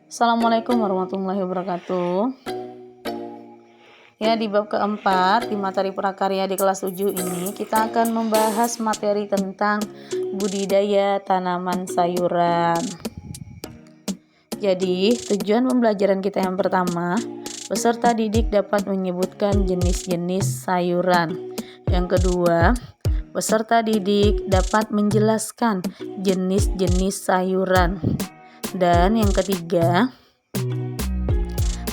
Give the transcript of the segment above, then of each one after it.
Assalamualaikum warahmatullahi wabarakatuh. Ya, di bab keempat di materi prakarya di kelas 7 ini kita akan membahas materi tentang budidaya tanaman sayuran. Jadi, tujuan pembelajaran kita yang pertama, peserta didik dapat menyebutkan jenis-jenis sayuran. Yang kedua, peserta didik dapat menjelaskan jenis-jenis sayuran. Dan yang ketiga,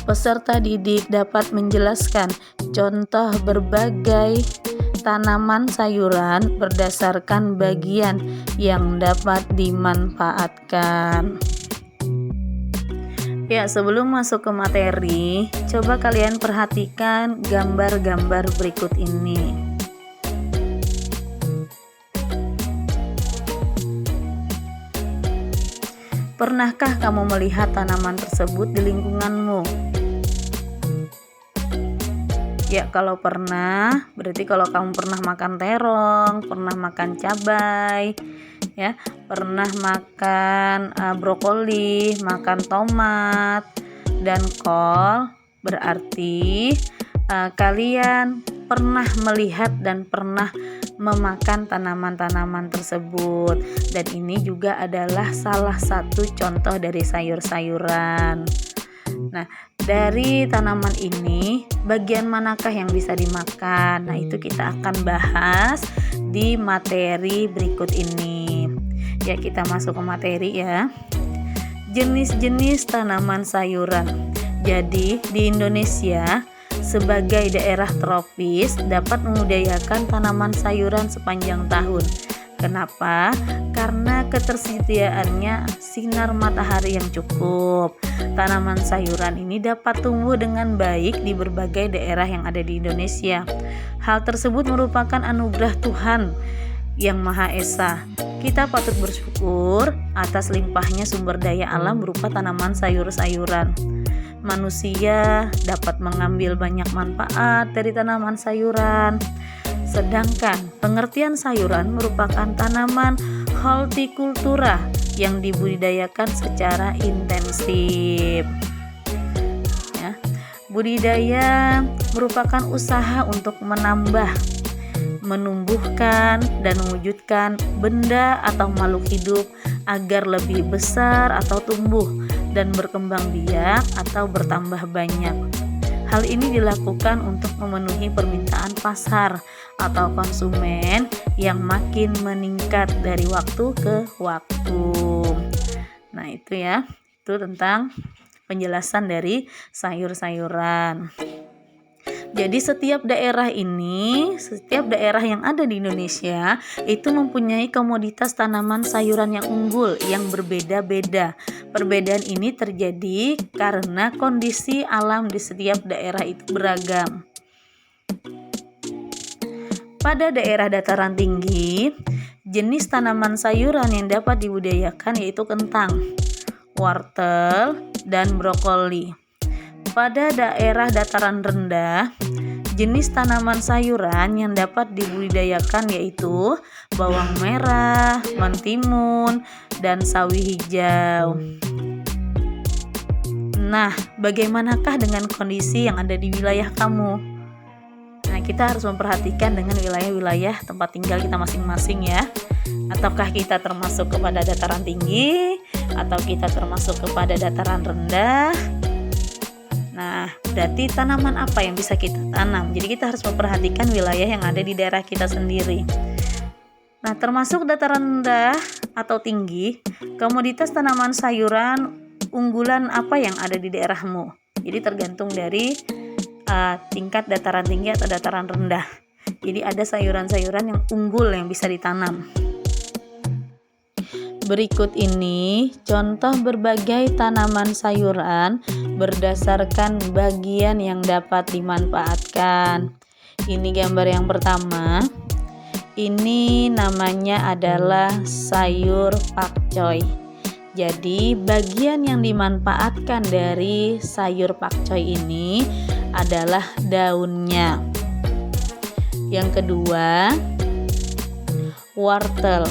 peserta didik dapat menjelaskan contoh berbagai tanaman sayuran berdasarkan bagian yang dapat dimanfaatkan. Ya, sebelum masuk ke materi, coba kalian perhatikan gambar-gambar berikut ini. Pernahkah kamu melihat tanaman tersebut di lingkunganmu? Ya, kalau pernah, berarti kalau kamu pernah makan terong, pernah makan cabai, ya, pernah makan brokoli, makan tomat dan kol, berarti kalian pernah melihat dan pernah memakan tanaman-tanaman tersebut, dan ini juga adalah salah satu contoh dari sayur-sayuran. Nah, dari tanaman ini bagian manakah yang bisa dimakan? Nah, itu kita akan bahas di materi berikut ini. Ya, kita masuk ke materi ya. Jenis-jenis tanaman sayuran. Jadi, di Indonesia sebagai daerah tropis dapat membudidayakan tanaman sayuran sepanjang tahun. Kenapa? Karena ketersediaannya sinar matahari yang cukup. Tanaman sayuran ini dapat tumbuh dengan baik di berbagai daerah yang ada di Indonesia. Hal tersebut merupakan anugerah Tuhan yang Maha Esa. Kita patut bersyukur atas limpahnya sumber daya alam berupa tanaman sayur-sayuran. Manusia dapat mengambil banyak manfaat dari tanaman sayuran. Sedangkan pengertian sayuran merupakan tanaman hortikultura yang dibudidayakan secara intensif. Ya, budidaya merupakan usaha untuk menambah, menumbuhkan, dan mewujudkan benda atau makhluk hidup agar lebih besar atau tumbuh dan berkembang biak atau bertambah banyak. Hal ini dilakukan untuk memenuhi permintaan pasar atau konsumen yang makin meningkat dari waktu ke waktu. Nah, itu ya, itu tentang penjelasan dari sayur-sayuran. Jadi setiap daerah yang ada di Indonesia itu mempunyai komoditas tanaman sayuran yang unggul yang berbeda-beda. Perbedaan ini terjadi karena kondisi alam di setiap daerah itu beragam. Pada daerah dataran tinggi, jenis tanaman sayuran yang dapat dibudidayakan yaitu kentang, wortel, dan brokoli. Pada daerah dataran rendah, jenis tanaman sayuran yang dapat dibudidayakan yaitu bawang merah, mentimun, dan sawi hijau. Nah, bagaimanakah dengan kondisi yang ada di wilayah kamu? Nah, kita harus memperhatikan dengan wilayah-wilayah tempat tinggal kita masing-masing ya. Ataukah kita termasuk kepada dataran tinggi atau kita termasuk kepada dataran rendah? Nah, berarti tanaman apa yang bisa kita tanam? Jadi kita harus memperhatikan wilayah yang ada di daerah kita sendiri. Nah, termasuk dataran rendah atau tinggi, komoditas tanaman sayuran unggulan apa yang ada di daerahmu? Jadi tergantung dari tingkat dataran tinggi atau dataran rendah. Jadi ada sayuran-sayuran yang unggul yang bisa ditanam. Berikut ini contoh berbagai tanaman sayuran berdasarkan bagian yang dapat dimanfaatkan. Ini gambar yang pertama. Ini namanya adalah sayur pakcoy. Jadi bagian yang dimanfaatkan dari sayur pakcoy ini adalah daunnya. Yang kedua, wortel.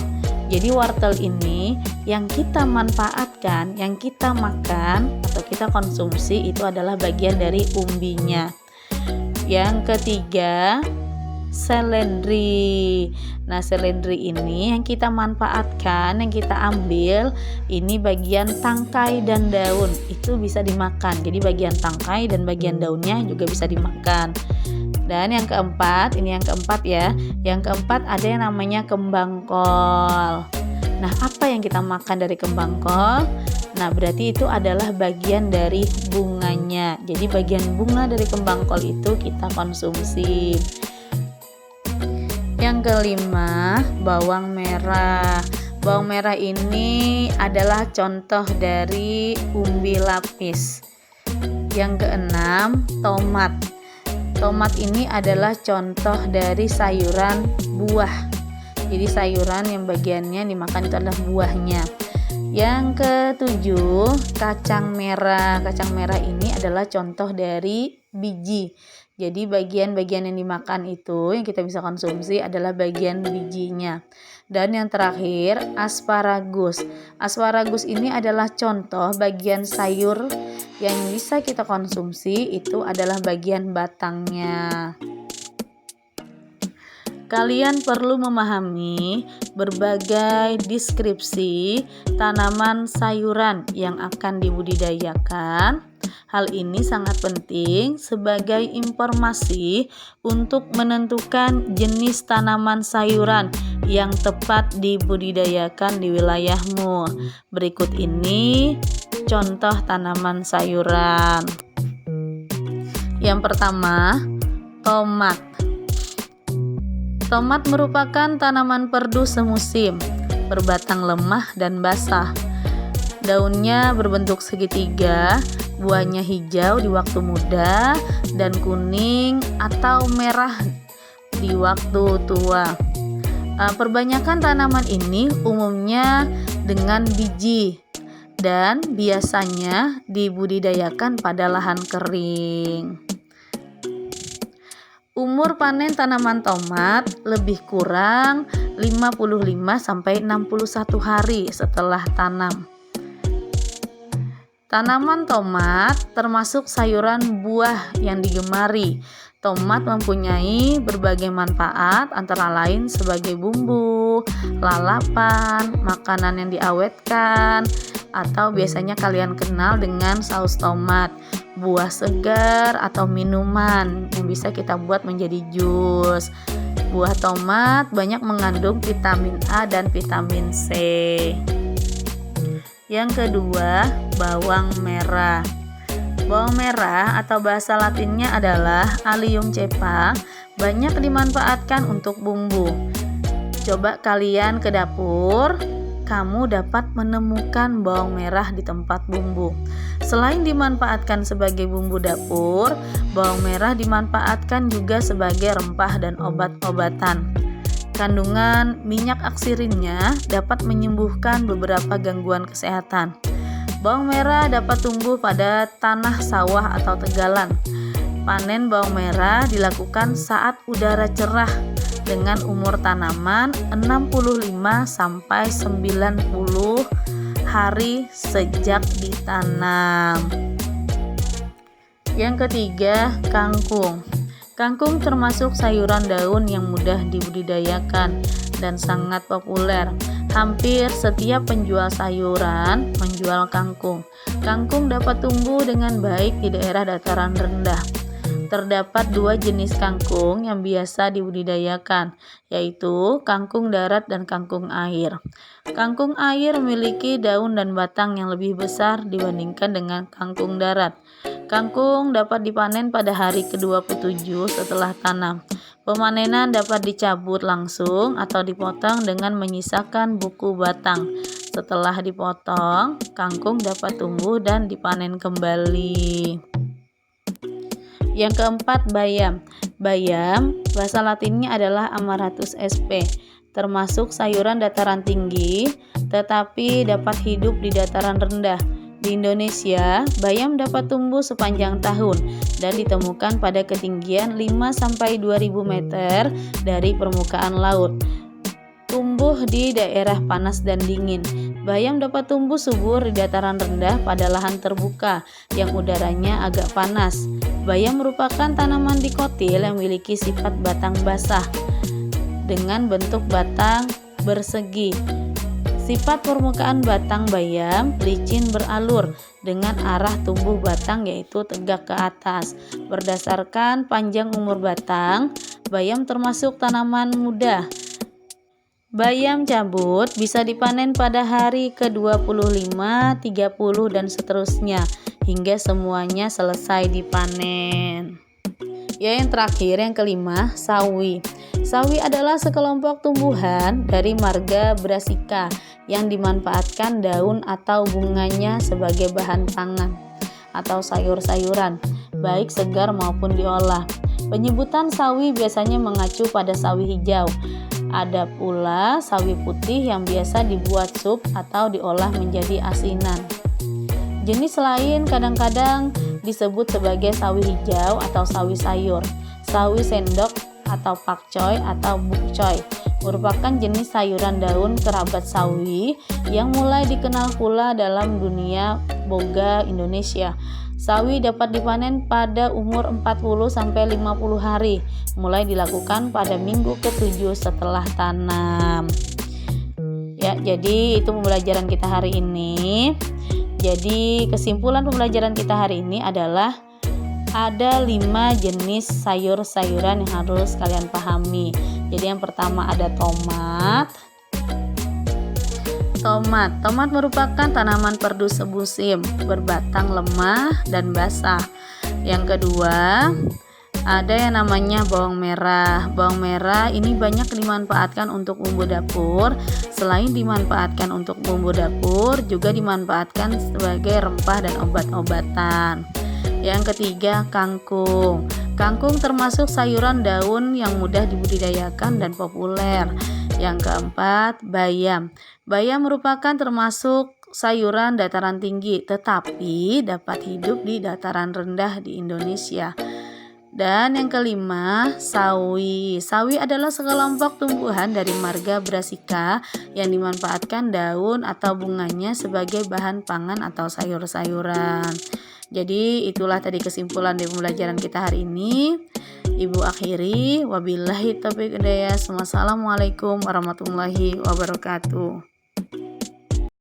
Jadi wortel ini yang kita manfaatkan, yang kita makan atau kita konsumsi itu adalah bagian dari umbinya. Yang ketiga, seledri. Nah, seledri ini yang kita manfaatkan, yang kita ambil, ini bagian tangkai dan daun. Itu bisa dimakan. Jadi bagian tangkai dan bagian daunnya juga bisa dimakan. Dan yang keempat, ini yang keempat ya. Yang keempat ada yang namanya kembang kol. Nah, apa yang kita makan dari kembang kol? Nah, berarti itu adalah bagian dari bunganya. Jadi bagian bunga dari kembang kol itu kita konsumsi. Yang kelima, bawang merah. Bawang merah ini adalah contoh dari umbi lapis. Yang keenam, tomat. Tomat ini adalah contoh dari sayuran buah. Jadi sayuran yang bagiannya dimakan itu adalah buahnya. Yang ketujuh, kacang merah. Kacang merah ini adalah contoh dari biji. Jadi bagian-bagian yang dimakan itu yang kita bisa konsumsi adalah bagian bijinya. Dan yang terakhir, asparagus. Asparagus ini adalah contoh bagian sayur yang bisa kita konsumsi, itu adalah bagian batangnya. Kalian perlu memahami berbagai deskripsi tanaman sayuran yang akan dibudidayakan. Hal ini sangat penting sebagai informasi untuk menentukan jenis tanaman sayuran yang tepat dibudidayakan di wilayahmu. Berikut ini contoh tanaman sayuran. Yang pertama, tomat. Tomat merupakan tanaman perdu semusim, berbatang lemah dan basah. Daunnya berbentuk segitiga, buahnya hijau di waktu muda dan kuning atau merah di waktu tua. Perbanyakan tanaman ini umumnya dengan biji dan biasanya dibudidayakan pada lahan kering. Umur panen tanaman tomat lebih kurang 55-61 hari setelah tanam. Tanaman tomat termasuk sayuran buah yang digemari. Tomat mempunyai berbagai manfaat, antara lain sebagai bumbu, lalapan, makanan yang diawetkan, atau biasanya kalian kenal dengan saus tomat, buah segar atau minuman yang bisa kita buat menjadi jus. Buah tomat banyak mengandung vitamin A dan vitamin C. Yang kedua, bawang merah. Bawang merah atau bahasa latinnya adalah Allium cepa, banyak dimanfaatkan untuk bumbu. Coba kalian ke dapur, kamu dapat menemukan bawang merah di tempat bumbu. Selain dimanfaatkan sebagai bumbu dapur, bawang merah dimanfaatkan juga sebagai rempah dan obat-obatan. Kandungan minyak aksirinnya dapat menyembuhkan beberapa gangguan kesehatan. Bawang merah dapat tumbuh pada tanah sawah atau tegalan. Panen bawang merah dilakukan saat udara cerah dengan umur tanaman 65-90 hari sejak ditanam. Yang ketiga, kangkung. Kangkung termasuk sayuran daun yang mudah dibudidayakan dan sangat populer. Hampir setiap penjual sayuran menjual kangkung. Kangkung dapat tumbuh dengan baik di daerah dataran rendah. Terdapat dua jenis kangkung yang biasa dibudidayakan, yaitu kangkung darat dan kangkung air. Kangkung air memiliki daun dan batang yang lebih besar dibandingkan dengan kangkung darat. Kangkung dapat dipanen pada hari ke-27 setelah tanam. Pemanenan dapat dicabut langsung atau dipotong dengan menyisakan buku batang. Setelah dipotong, kangkung dapat tumbuh dan dipanen kembali. Yang keempat, bayam. Bayam, bahasa latinnya adalah Amaranthus sp. Termasuk sayuran dataran tinggi, tetapi dapat hidup di dataran rendah. Di Indonesia, bayam dapat tumbuh sepanjang tahun dan ditemukan pada ketinggian 5-2000 meter dari permukaan laut. Tumbuh di daerah panas dan dingin. Bayam dapat tumbuh subur di dataran rendah pada lahan terbuka yang udaranya agak panas. Bayam merupakan tanaman dikotil yang memiliki sifat batang basah dengan bentuk batang bersegi. Sifat permukaan batang bayam licin beralur dengan arah tumbuh batang yaitu tegak ke atas. Berdasarkan panjang umur batang, bayam termasuk tanaman muda. Bayam cabut bisa dipanen pada hari ke-25, 30 dan seterusnya hingga semuanya selesai dipanen. Ya, yang terakhir, yang kelima, sawi. Sawi adalah sekelompok tumbuhan dari marga Brassica yang dimanfaatkan daun atau bunganya sebagai bahan pangan atau sayur-sayuran, baik segar maupun diolah. Penyebutan sawi biasanya mengacu pada sawi hijau. Ada pula sawi putih yang biasa dibuat sup atau diolah menjadi asinan. Jenis lain kadang-kadang disebut sebagai sawi hijau atau sawi sayur. Sawi sendok atau pakcoy atau bukcoy merupakan jenis sayuran daun kerabat sawi yang mulai dikenal pula dalam dunia boga Indonesia. Sawi dapat dipanen pada umur 40-50 hari, mulai dilakukan pada minggu ke-7 setelah tanam. Ya, jadi itu pembelajaran kita hari ini. Jadi kesimpulan pembelajaran kita hari ini adalah ada 5 jenis sayur-sayuran yang harus kalian pahami. Jadi yang pertama ada tomat. Tomat merupakan tanaman perdu semusim, berbatang lemah dan basah. Yang kedua, ada yang namanya bawang merah. Bawang merah ini banyak dimanfaatkan untuk bumbu dapur. Selain dimanfaatkan untuk bumbu dapur, juga dimanfaatkan sebagai rempah dan obat-obatan. Yang ketiga, kangkung. Kangkung termasuk sayuran daun yang mudah dibudidayakan dan populer. Yang keempat, bayam. Bayam merupakan termasuk sayuran dataran tinggi, tetapi dapat hidup di dataran rendah di Indonesia. Dan yang kelima, sawi. Sawi adalah sekelompok tumbuhan dari marga Brassica yang dimanfaatkan daun atau bunganya sebagai bahan pangan atau sayur-sayuran. Jadi itulah tadi kesimpulan dari pembelajaran kita hari ini. Ibu akhiri, wabillahi taufiq hidayah. Wassalamualaikum warahmatullahi wabarakatuh.